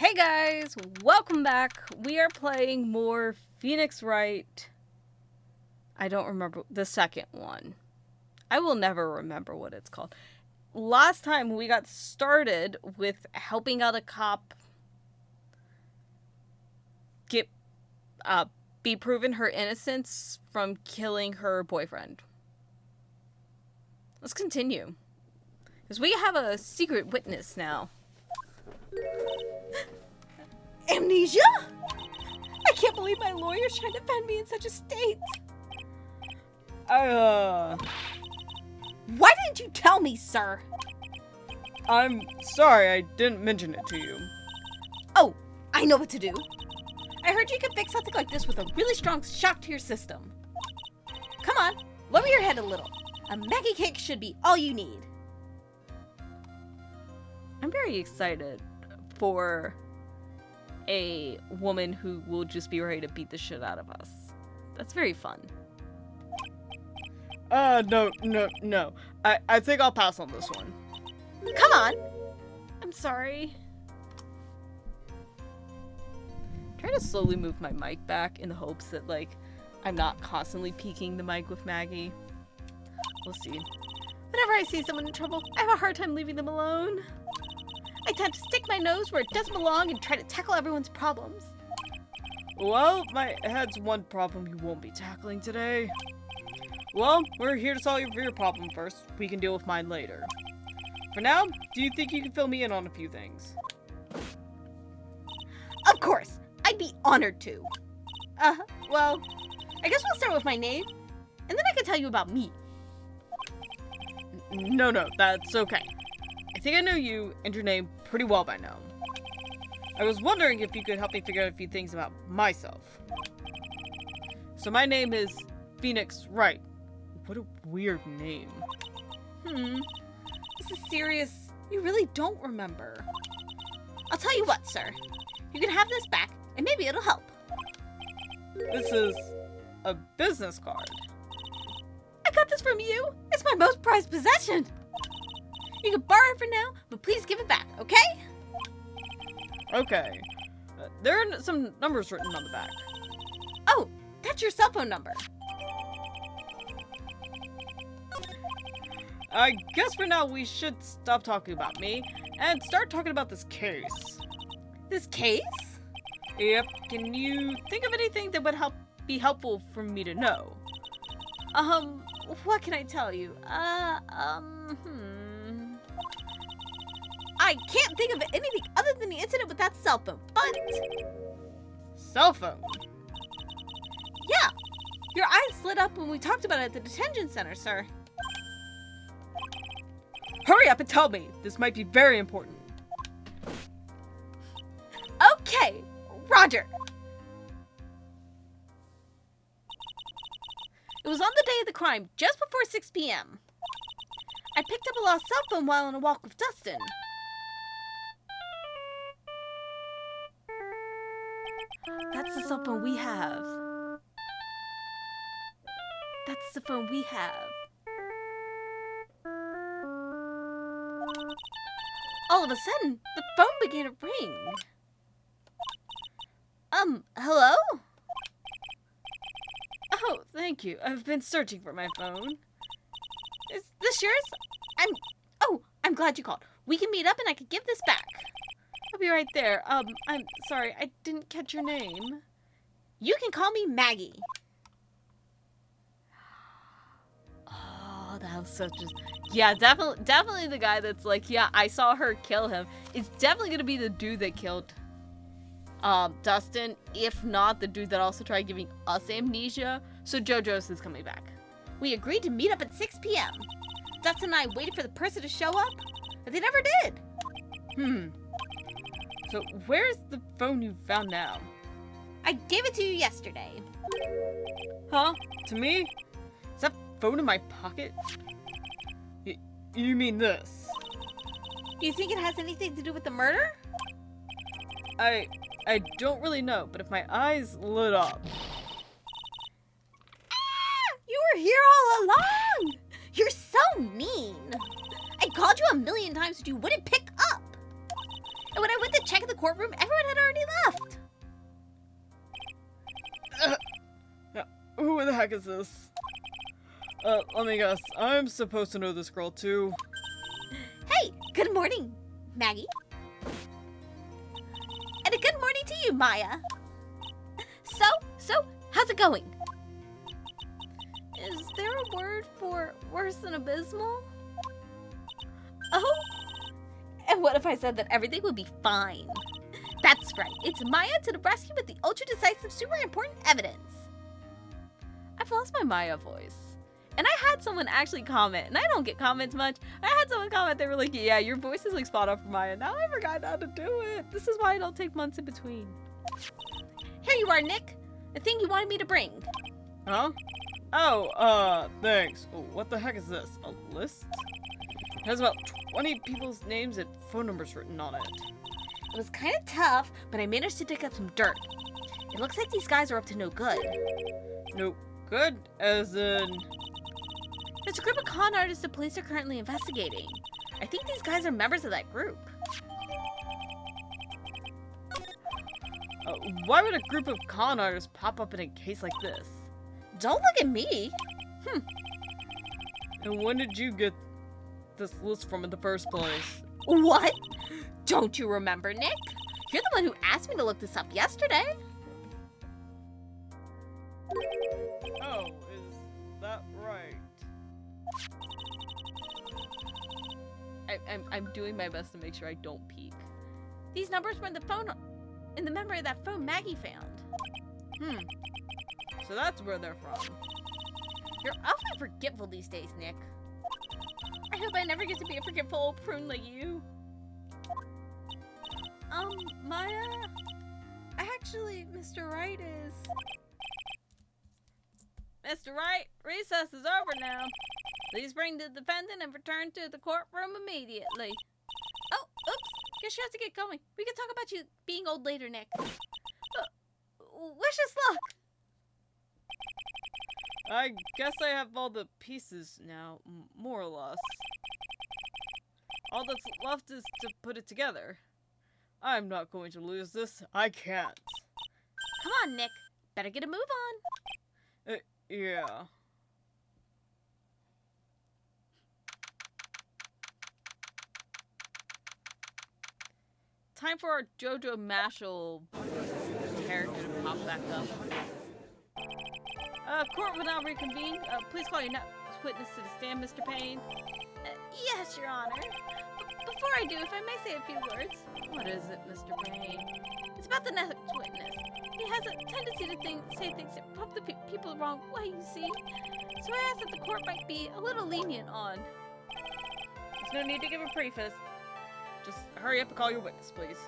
Hey guys, welcome back. We are playing more Phoenix Wright. I don't remember the second one. I will never remember what it's called. Last time we got started with helping out a cop be proven her innocence from killing her boyfriend. Let's continue. Because we have a secret witness now. Amnesia? I can't believe my lawyer's trying to defend me in such a state. Why didn't you tell me, sir? I'm sorry, I didn't mention it to you. Oh, I know what to do. I heard you could fix something like this with a really strong shock to your system. Come on, lower your head a little. A Maggie cake should be all you need. I'm very excited for a woman who will just be ready to beat the shit out of us. That's very fun. No. I think I'll pass on this one. Come on. I'm sorry. Try to slowly move my mic back in the hopes that, like, I'm not constantly peeking the mic with Maggie. We'll see. Whenever I see someone in trouble, I have a hard time leaving them alone. I tend to stick my nose where it doesn't belong and try to tackle everyone's problems. Well, my head's one problem you won't be tackling today. Well, we're here to solve your problem first. We can deal with mine later. For now, do you think you can fill me in on a few things? Of course! I'd be honored to. Well, I guess we'll start with my name, and then I can tell you about me. No, that's okay. I think I know you and your name pretty well by now. I was wondering if you could help me figure out a few things about myself. So my name is Phoenix Wright. What a weird name. This is serious. You really don't remember. I'll tell you what, sir. You can have this back, and maybe it'll help. This is a business card. I got this from you. It's my most prized possession. You can borrow it for now, but please give it back, okay? Okay. There are some numbers written on the back. Oh, that's your cell phone number. I guess for now we should stop talking about me and start talking about this case. This case? Yep. Can you think of anything that would be helpful for me to know? What can I tell you? I can't think of anything other than the incident with that cell phone, but... Cell phone? Yeah! Your eyes lit up when we talked about it at the detention center, sir. Hurry up and tell me! This might be very important. Okay, Roger. It was on the day of the crime, just before 6 p.m. I picked up a lost cell phone while on a walk with Dustin. That's the cell phone we have. That's the phone we have. All of a sudden, the phone began to ring. Hello? Oh, thank you. I've been searching for my phone. Is this yours? I'm glad you called. We can meet up and I can give this back. I'll be right there. I'm sorry, I didn't catch your name. You can call me Maggie. Oh, that was such a... Yeah, definitely the guy that's like, yeah, I saw her kill him. It's definitely gonna be the dude that killed Dustin, if not the dude that also tried giving us amnesia. So JoJo's is coming back. We agreed to meet up at 6 p.m. Dustin and I waited for the person to show up, but they never did. So where's the phone you found now? I gave it to you yesterday. Huh? To me? Is that phone in my pocket? You mean this? You think it has anything to do with the murder? I don't really know, but if my eyes lit up... You were here all along! You're so mean! I called you a million times, but you wouldn't pick up! And when I went to check in the courtroom, everyone had already left. Who the heck is this? Let me guess. I'm supposed to know this girl too. Hey, good morning, Maggie. And a good morning to you, Maya. So, how's it going? Is there a word for worse than abysmal? Oh? And what if I said that everything would be fine? That's right, it's Maya to the rescue with the ultra-decisive, super important evidence. I've lost my Maya voice. And I had someone actually comment, and I don't get comments much. I had someone comment, they were like, yeah, your voice is like spot on for Maya. Now I forgot how to do it. This is why I don't take months in between. Here you are, Nick. The thing you wanted me to bring. Huh? Oh, thanks. Oh, what the heck is this? A list? It has about 20 people's names and phone numbers written on it. It was kind of tough, but I managed to dig up some dirt. It looks like these guys are up to no good. No good? As in... There's a group of con artists the police are currently investigating. I think these guys are members of that group. Why would a group of con artists pop up in a case like this? Don't look at me. And when did you get this list from in the first place? What? Don't you remember, Nick? You're the one who asked me to look this up yesterday. Oh, is that right? I'm doing my best to make sure I don't peek. These numbers were in the memory of that phone Maggie found. So that's where they're from. You're awfully forgetful these days, Nick. I hope I never get to be a forgetful old prune like you. Maya? Actually, Mr. Wright is... Mr. Wright, recess is over now. Please bring the defendant and return to the courtroom immediately. Oh, oops. Guess you have to get going. We can talk about you being old later, Nick. Wish us luck. I guess I have all the pieces now, more or less. All that's left is to put it together. I'm not going to lose this. I can't. Come on, Nick. Better get a move on. Yeah. Time for our JoJo Mashal character to pop back up. Court will now reconvene. Please call your next witness to the stand, Mr. Payne. Yes, Your Honor. Before I do, if I may say a few words. What is it, Mr. Payne? It's about the next witness. He has a tendency to say things that rub the people the wrong way, you see. So I asked that the court might be a little lenient on. There's no need to give a preface. Just hurry up and call your witness, please.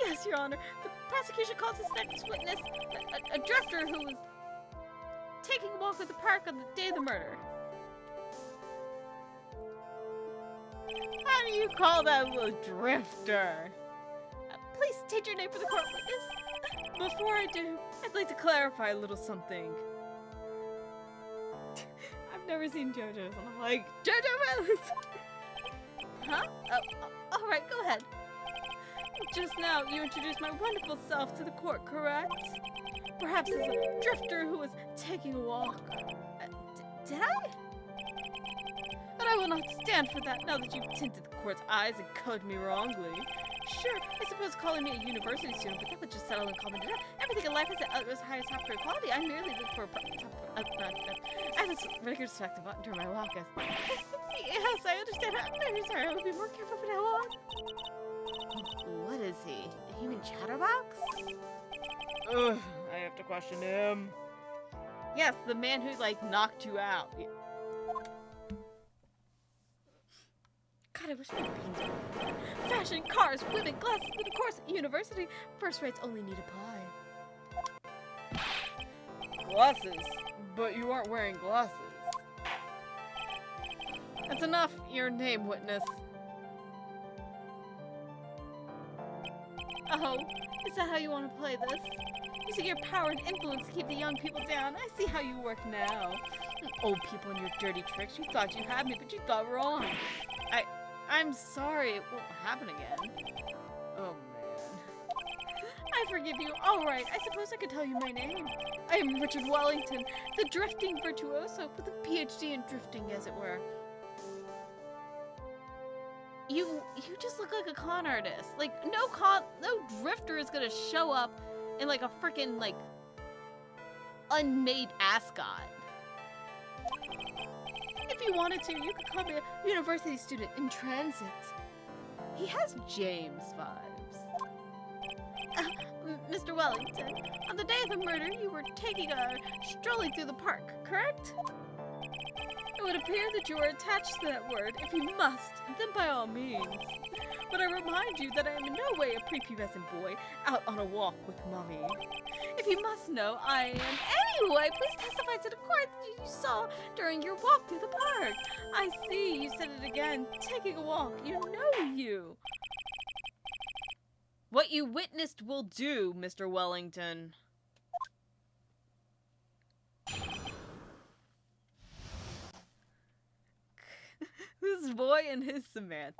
Yes, Your Honor. The prosecution calls his next witness a drifter who was taking a walk at the park on the day of the murder. How do you call that little drifter? Please state your name for the court witness. Before I do, I'd like to clarify a little something. I've never seen JoJo's, and I'm like, JoJo Rose! Huh? All right, go ahead. Just now, you introduced my wonderful self to the court, correct? Perhaps as a drifter who was taking a walk. Did I? But I will not stand for that now that you've tinted the court's eyes and colored me wrongly. Sure, I suppose calling me a university student, but that would just settle and calm it down. Everything in life is at its highest top grade quality. I merely look for I have this rigorous perspective during my walk. Yes, I understand. I'm very sorry. I will be more careful from now on. What is he? A human chatterbox? Ugh, I have to question him. Yes, the man who, like, knocked you out. God, I wish my pains were fashion, cars, women, glasses, but of course, university, first rates only need apply. Glasses? But you aren't wearing glasses. That's enough. Your name, witness. Oh, is that how you want to play this? Using your power and influence to keep the young people down. I see how you work now. Old people and your dirty tricks. You thought you had me, but you thought wrong. I'm sorry. It won't happen again. Oh, man. I forgive you. All right, I suppose I could tell you my name. I am Richard Wellington, the drifting virtuoso with a PhD in drifting, as it were. You just look like a con artist. Like, no drifter is gonna show up in, like, a freaking, like, unmade ascot. If you wanted to, you could call me a university student in transit. He has James vibes. Mr. Wellington, on the day of the murder, you were strolling through the park, correct? It would appear that you are attached to that word. If you must, then by all means. But I remind you that I am in no way a prepubescent boy out on a walk with mommy. If you must know, I am. Anyway, please testify to the court that you saw during your walk through the park. I see, you said it again. Taking a walk, you know you. What you witnessed will do, Mr. Wellington. This boy and his semantics.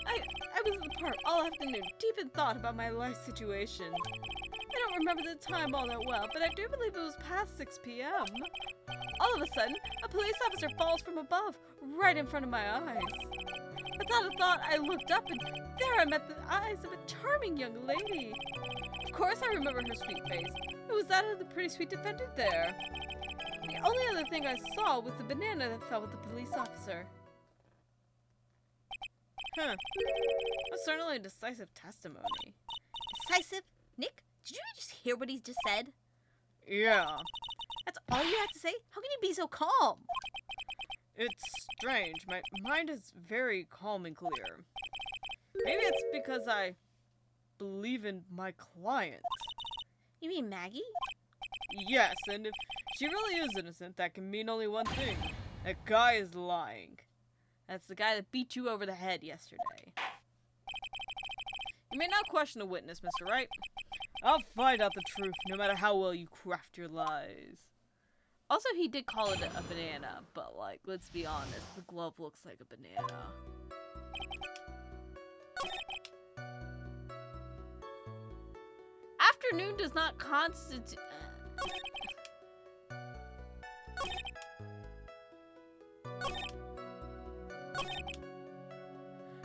I was in the park all afternoon, deep in thought about my life situation. I don't remember the time all that well, but I do believe it was past 6 p.m. All of a sudden, a police officer falls from above, right in front of my eyes. Without a thought, I looked up, and there I met the eyes of a charming young lady. Of course I remember her sweet face. It was that of the pretty sweet defendant there. The only other thing I saw was the banana that fell with the police officer. Huh. That's certainly a decisive testimony. Decisive? Nick, did you just hear what he just said? Yeah. That's all you had to say? How can you be so calm? It's strange. My mind is very calm and clear. Maybe it's because I believe in my client. You mean Maggie? Yes, and if she really is innocent, that can mean only one thing. That guy is lying. That's the guy that beat you over the head yesterday. You may not question a witness, Mr. Wright. I'll find out the truth, no matter how well you craft your lies. Also, he did call it a banana, but, like, let's be honest, the glove looks like a banana. Afternoon does not constitute...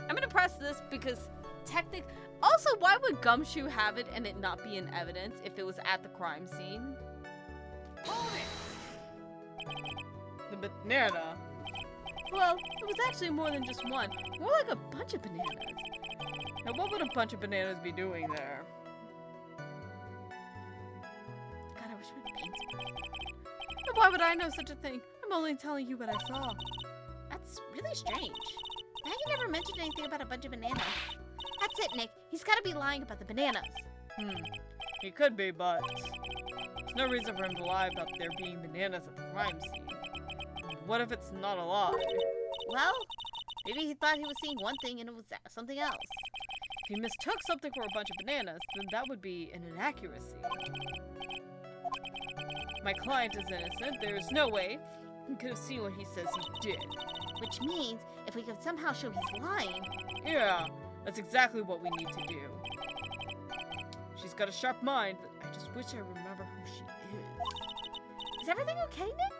I'm gonna press this because technically... Also, why would Gumshoe have it and it not be in evidence if it was at the crime scene? The banana? Well, it was actually more than just one. More like a bunch of bananas. Now, what would a bunch of bananas be doing there? God, I wish my paints were. And why would I know such a thing? I'm only telling you what I saw. That's really strange. Maggie never mentioned anything about a bunch of bananas. That's it, Nick. He's gotta be lying about the bananas. He could be, but there's no reason for him to lie about there being bananas at the crime scene. What if it's not a lie? Well, maybe he thought he was seeing one thing and it was something else. If he mistook something for a bunch of bananas, then that would be an inaccuracy. My client is innocent. There is no way he could have seen what he says he did. Which means, if we could somehow show he's lying... Yeah, that's exactly what we need to do. She's got a sharp mind, but I just wish I remember who she is. Is everything okay, Nick?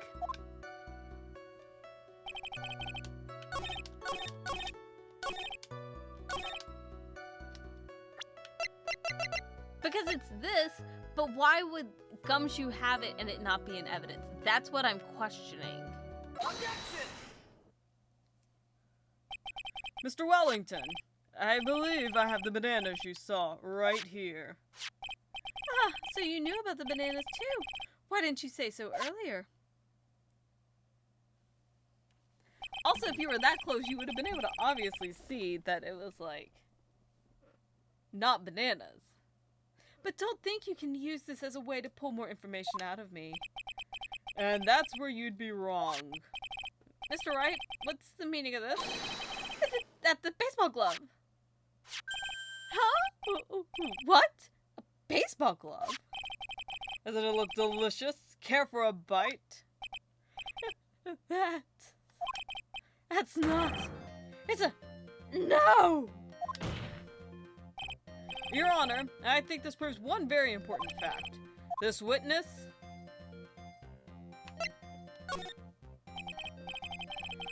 Because it's this, but why would Gumshoe have it and it not be in evidence? That's what I'm questioning. Mr. Wellington, I believe I have the bananas you saw right here. Ah, so you knew about the bananas too. Why didn't you say so earlier? Also, if you were that close, you would have been able to obviously see that it was, like, not bananas. But don't think you can use this as a way to pull more information out of me. And that's where you'd be wrong. Mr. Wright, what's the meaning of this? That's the baseball glove. Huh? What? A baseball glove? Doesn't it look delicious? Care for a bite? That's not. It's a. No! Your Honor, I think this proves one very important fact. This witness...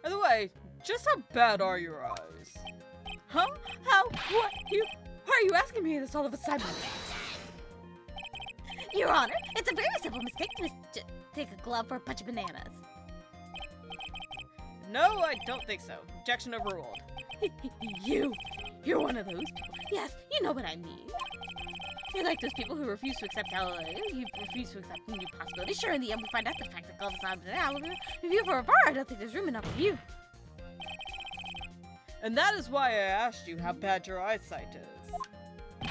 By the way, just how bad are your eyes? Huh? How? What? Why are you asking me this all of a sudden? Your Honor, it's a very simple mistake to take a glove for a bunch of bananas. No, I don't think so. Objection overruled. You're one of those people. Yes, you know what I mean. You're like those people who refuse to accept you refuse to accept new possibilities. Sure, in the end, we find out the fact that gloves are not an if you for a bar, I don't think there's room enough for you. And that is why I asked you how bad your eyesight is.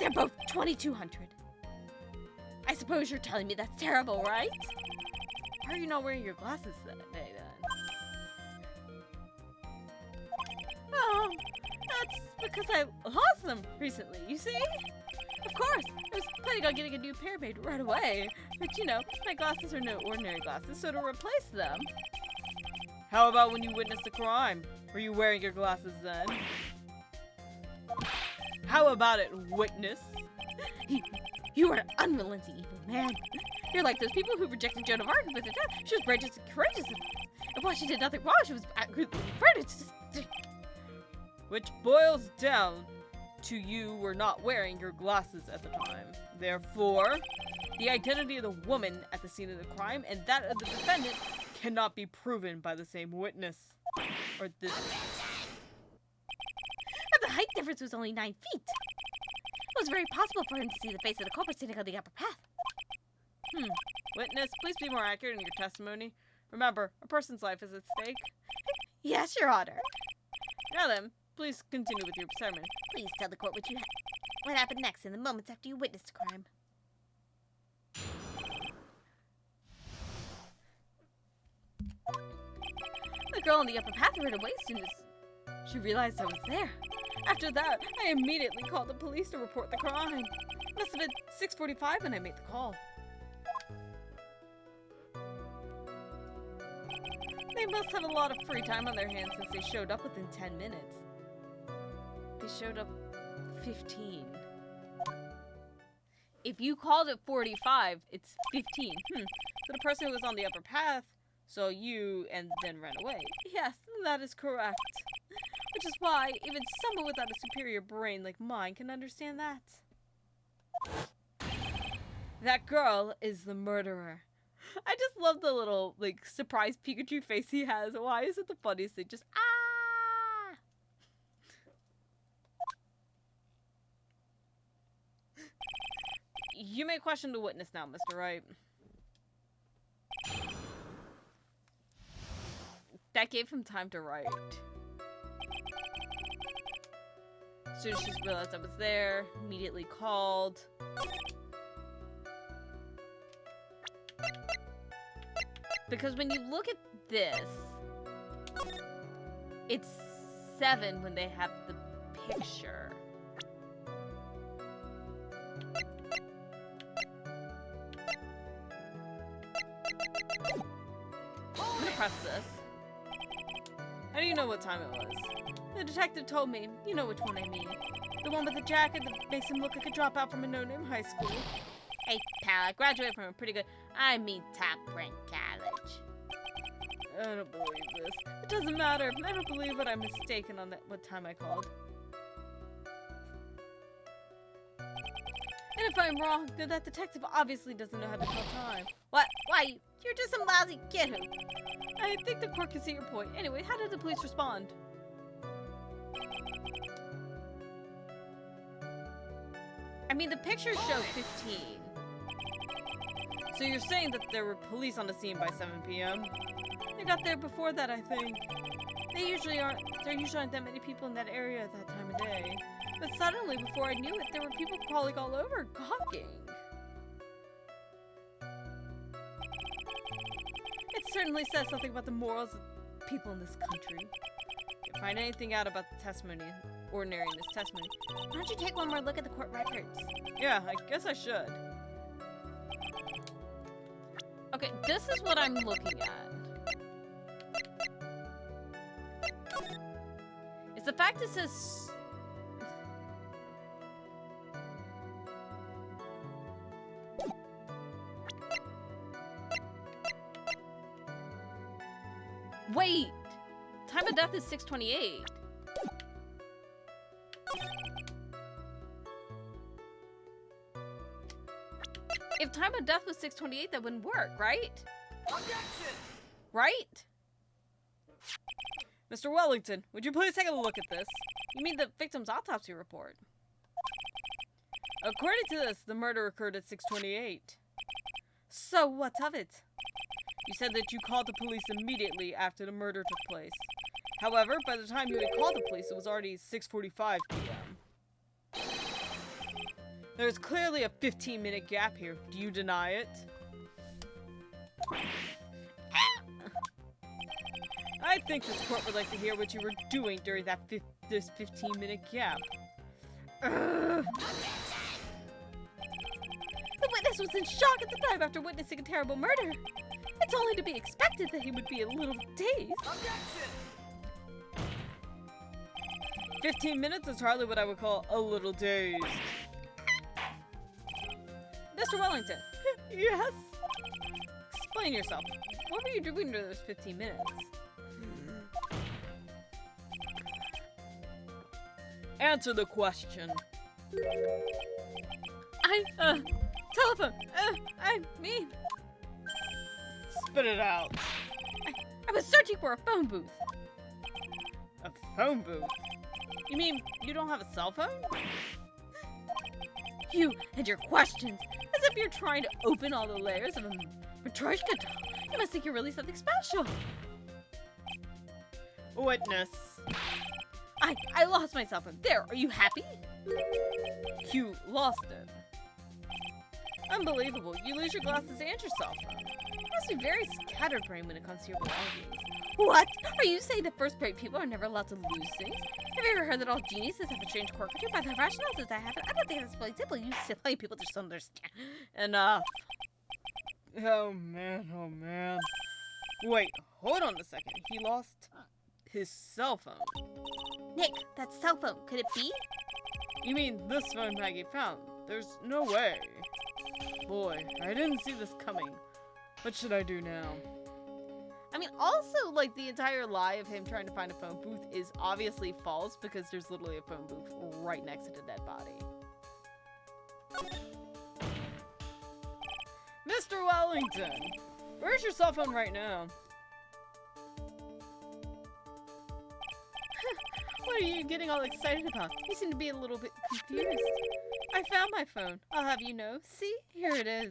They're both 2200. I suppose you're telling me that's terrible, right? Why are you not wearing your glasses that day, then? That's because I lost them recently, you see? Of course, I was planning on getting a new pair made right away. But you know, my glasses are no ordinary glasses, so to replace them... How about when you witnessed the crime? Were you wearing your glasses then? How about it, witness? You are an unrelenting evil man. You're like those people who rejected Joan of Arc with her death. She was brave and courageous. And while she did nothing wrong, she was afraid to... Which boils down to you were not wearing your glasses at the time. Therefore, the identity of the woman at the scene of the crime and that of the defendant cannot be proven by the same witness. Or this. But the height difference was only 9 feet. It was very possible for him to see the face of the culprit sitting on the upper path. Witness, please be more accurate in your testimony. Remember, a person's life is at stake. Yes, Your Honor. Now then, please continue with your sermon. Please tell the court what happened next in the moments after you witnessed the crime. The girl on the upper path ran away as soon as she realized I was there. After that, I immediately called the police to report the crime. It must have been 6:45 when I made the call. They must have a lot of free time on their hands since they showed up within 10 minutes. They showed up 15. If you called it 45, it's 15. So the person who was on the upper path saw you and then ran away. Yes, that is correct. Which is why even someone without a superior brain like mine can understand that. That girl is the murderer. I just love the little, like, surprised Pikachu face he has. Why is it the funniest thing? Just, ah! You may question the witness now, Mr. Wright. That gave him time to write. As soon as she realized I was there, immediately called. Because when you look at this, it's 7 when they have the picture. I'm gonna press this. How do you know what time it was? The detective told me. You know which one I mean. The one with the jacket that makes him look like a dropout from a no-name high school. Hey, pal, I graduated from a pretty good, top-ranked college. I don't believe this. It doesn't matter. I don't believe that I'm mistaken on what time I called. And if I'm wrong, then that detective obviously doesn't know how to tell time. What? Why? You're just some lousy kid who... I think the court can see your point. Anyway, how did the police respond? I mean, the pictures show 15. So you're saying that there were police on the scene by 7 p.m.? They got there before that, I think. There usually aren't that many people in that area at that time of day. But suddenly, before I knew it, there were people crawling all over, gawking. It certainly says something about the morals of people in this country. Can't find anything out about the testimony, ordinary in this testimony. Why don't you take one more look at the court records? Yeah, I guess I should. Okay, this is what I'm looking at. It's the fact it says... death is 628. If time of death was 628, that wouldn't work, right? Objection! Right? Mr. Wellington, would you please take a look at this? You mean the victim's autopsy report? According to this, the murder occurred at 6:28. So what of it? You said that you called the police immediately after the murder took place. However, by the time you had called the police, it was already 6:45 p.m. There's clearly a 15-minute gap here. Do you deny it? I think this court would like to hear what you were doing during that this 15-minute gap. The witness was in shock at the time after witnessing a terrible murder. It's only to be expected that he would be a little dazed. Objection! 15 minutes is hardly what I would call a little dazed. Mr. Wellington. Yes? Explain yourself. What were you doing during those 15 minutes? Answer the question. Telephone. I mean, Spit it out. I was searching for a phone booth. A phone booth? You mean you don't have a cell phone? You and your questions, as if you're trying to open all the layers of a Matryoshka doll. You must think you're really something special. Witness. I lost my cell phone. There, are you happy? You lost it. Unbelievable. You lose your glasses and your cell phone. You must be very scatterbrained when it comes to your belongings. What? Are you saying that first-grade people are never allowed to lose things? Have you ever heard that all geniuses have a strange quirk or two? By the rationales I have it, I don't think that's really simple. You silly people just don't understand. Enough. Oh man. Wait, hold on a second. He lost his cell phone. Nick, that cell phone, could it be? You mean this phone Maggie found? There's no way. Boy, I didn't see this coming. What should I do now? I mean, also, like, the entire lie of him trying to find a phone booth is obviously false because there's literally a phone booth right next to the dead body. Mr. Wellington, where's your cell phone right now? What are you getting all excited about? You seem to be a little bit confused. I found my phone. I'll have you know. See? Here it is.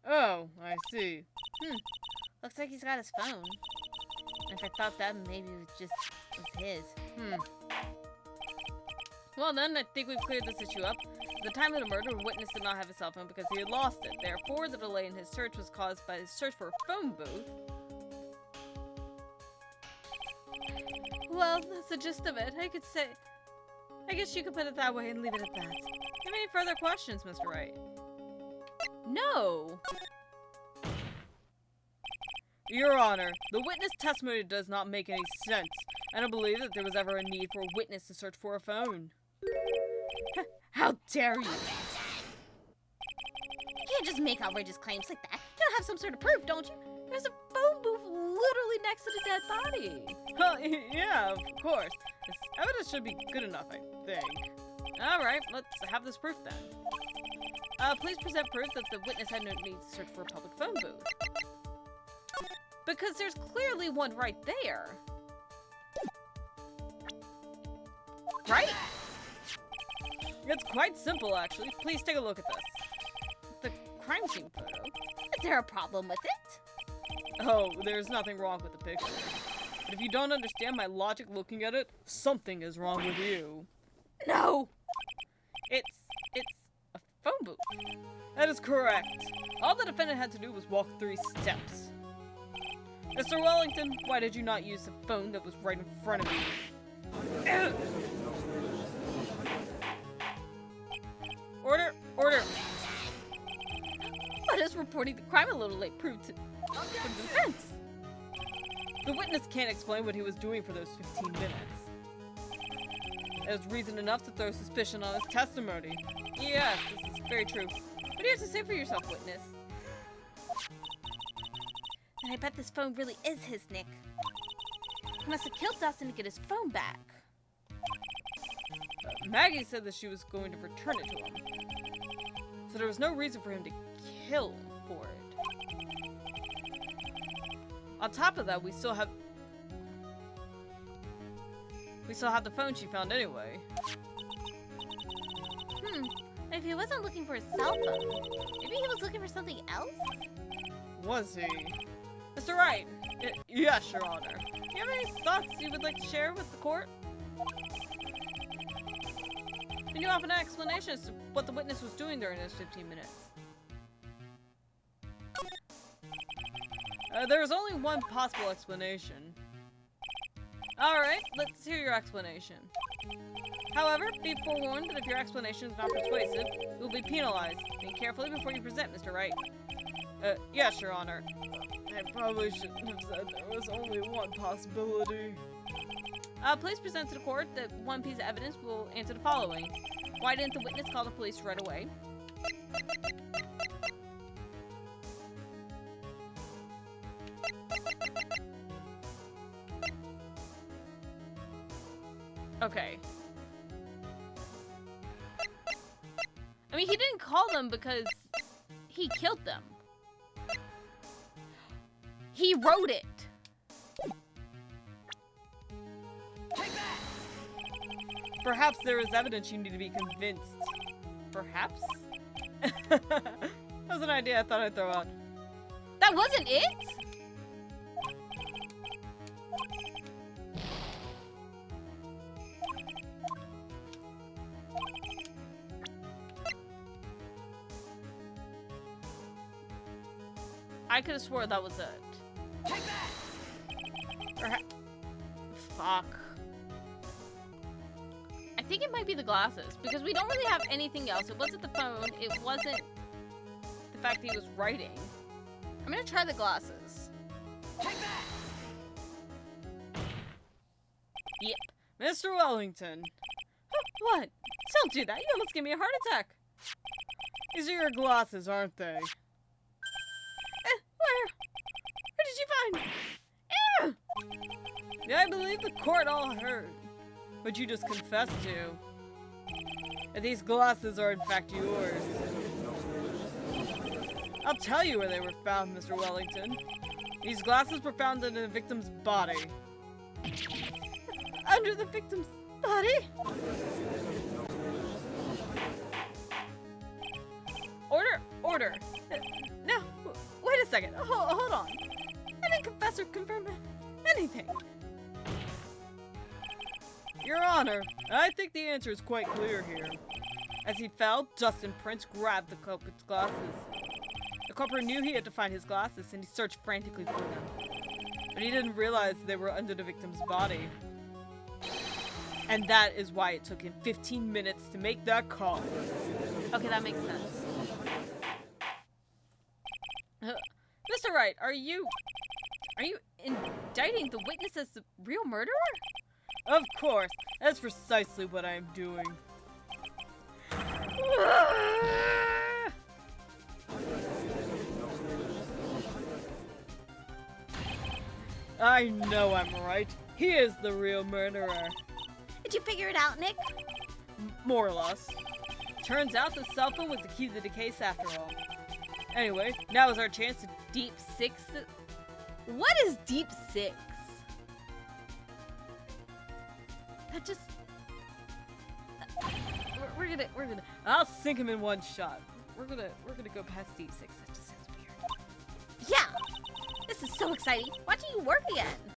Oh, I see. Looks like he's got his phone. If I thought that maybe it was his. Well then, I think we've cleared this issue up. At the time of the murder, the witness did not have a cell phone because he had lost it. Therefore, the delay in his search was caused by his search for a phone booth. Well, that's the gist of it. I guess you could put it that way and leave it at that. Do you have any further questions, Mr. Wright? No. Your Honor, the witness testimony does not make any sense. I don't believe that there was ever a need for a witness to search for a phone. How dare you! You can't just make outrageous claims like that. You gotta have some sort of proof, don't you? There's a phone booth literally next to the dead body. Well, yeah, of course. This evidence should be good enough, I think. Alright, let's have this proof then. Please present proof that the witness had no need to search for a public phone booth. Because there's clearly one right there. Right? It's quite simple, actually. Please take a look at this. The crime scene photo. Is there a problem with it? Oh, there's nothing wrong with the picture. But if you don't understand my logic looking at it, something is wrong with you. No! It's a phone booth. That is correct. All the defendant had to do was walk 3 steps. Mr. Wellington, why did you not use the phone that was right in front of you? Order! But us reporting the crime a little late proved to the defense. The witness can't explain what he was doing for those 15 minutes. There's reason enough to throw suspicion on his testimony. Yes, this is very true. What do you have to say for yourself, witness? And I bet this phone really is his, Nick. He must have killed Dustin to get his phone back. Maggie said that she was going to return it to him. So there was no reason for him to kill for it. On top of that, we still have the phone she found anyway. If he wasn't looking for his cell phone, maybe he was looking for something else? Was he? Mr. Wright! Yes, Your Honor. Do you have any thoughts you would like to share with the court? Can you offer an explanation as to what the witness was doing during those 15 minutes? There is only one possible explanation. Alright, let's hear your explanation. However, be forewarned that if your explanation is not persuasive, you will be penalized. Think carefully before you present, Mr. Wright. Yes, Your Honor. I probably shouldn't have said there was only one possibility. Please present to the court that one piece of evidence will answer the following. Why didn't the witness call the police right away? Okay. I mean, he didn't call them because he killed them. He wrote it. Perhaps there is evidence you need to be convinced. Perhaps? That was an idea I thought I'd throw out. That wasn't it? I could have swore that was it. Fuck. I think it might be the glasses, because we don't really have anything else. It wasn't the phone, it wasn't The fact that he was writing. I'm gonna try the glasses. Yep. Mr. Wellington. What? Don't do that. You almost gave me a heart attack. These are your glasses, aren't they? Where did you find? Yeah, I believe the court all heard what you just confessed to. And these glasses are in fact yours. I'll tell you where they were found, Mr. Wellington. These glasses were found in the victim's body. Under the victim's body? Order. No, wait a second. Hold on. I didn't confess or confirm anything. Your Honor, I think the answer is quite clear here. As he fell, dust and prints grabbed the culprit's glasses. The culprit knew he had to find his glasses, and he searched frantically for them. But he didn't realize they were under the victim's body. And that is why it took him 15 minutes to make that call. Okay, that makes sense. Mr. Wright, are you indicting the witness as the real murderer? Of course. That's precisely what I am doing. I know I'm right. He is the real murderer. Did you figure it out, Nick? More or less. Turns out the cell phone was the key to the case after all. Anyway, now is our chance to deep six. What is deep six? That just... We're gonna. I'll sink him in one shot. We're gonna go past deep six. That just sounds weird. Yeah! This is so exciting. Why don't you work again?